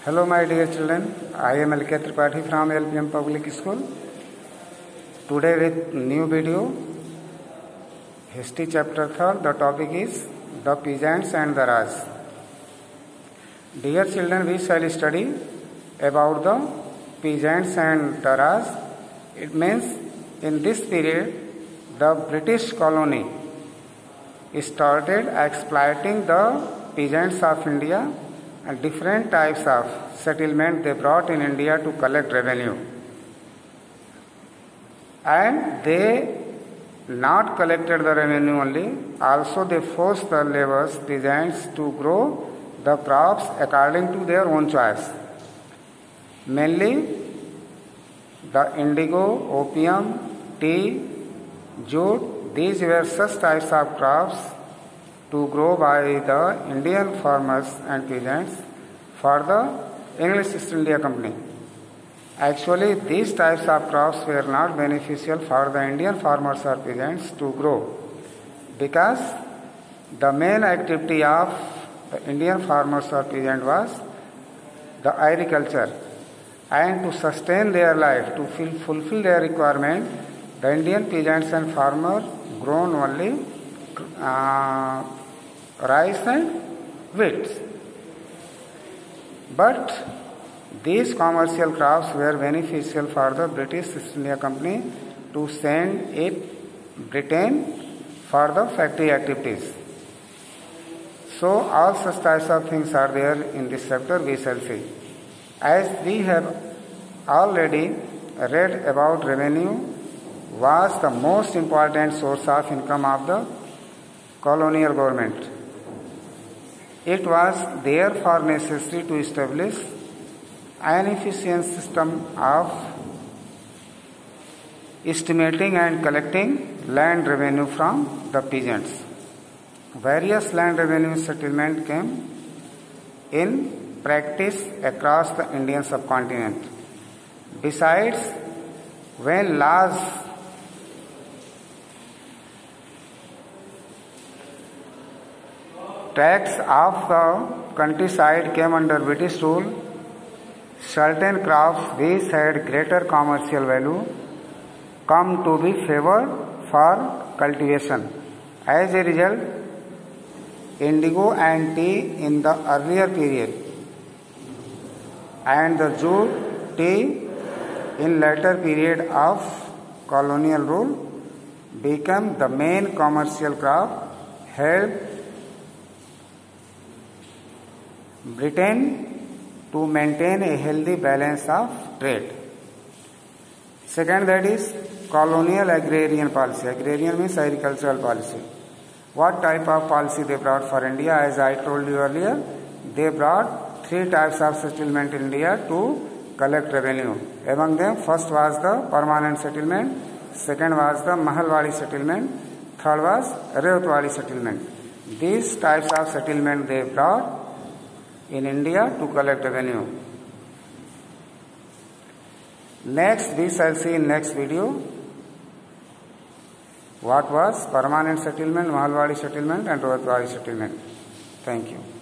Hello my dear children, I am L.K. Tripathi from LPM Public School. Today with new video, History chapter 3, the topic is the peasants and the Raj. Dear children, we shall study about the peasants and the Raj. It means in this period, the British colony started exploiting the peasants of India and different types of settlement they brought in India to collect revenue. And they not collected the revenue only, also they forced the laborers, peasants to grow the crops according to their own choice. Mainly the indigo, opium, tea, jute, these were such types of crops to grow by the Indian farmers and peasants for the English East India Company. Actually, these types of crops were not beneficial for the Indian farmers or peasants to grow because the main activity of the Indian farmers or peasant was the agriculture, and to sustain their life, to fulfill their requirement, the Indian peasants and farmers grown only rice and wheat. But these commercial crops were beneficial for the British East India Company to send it Britain for the factory activities. So all such types of things are there in this chapter, we shall see. As we have already read about, revenue was the most important source of income of the colonial government. It was therefore necessary to establish an efficient system of estimating and collecting land revenue from the peasants. Various land revenue settlements came in practice across the Indian subcontinent. Besides, when laws tax of the countryside came under British rule, certain crops which had greater commercial value come to be favored for cultivation. As a result, indigo and tea in the earlier period and the jute tea in later period of colonial rule became the main commercial crop, helped Britain to maintain a healthy balance of trade. Second, that is colonial agrarian policy. Agrarian means agricultural policy. What type of policy they brought for India? As I told you earlier, they brought three types of settlement in India to collect revenue. Among them, first was the permanent settlement, second was the Mahalwadi settlement, third was Rewatwadi settlement. These types of settlement they brought in India to collect revenue. Next, we shall see in next video what was permanent settlement, Mahalwadi settlement and Rewatwadi settlement. Thank you.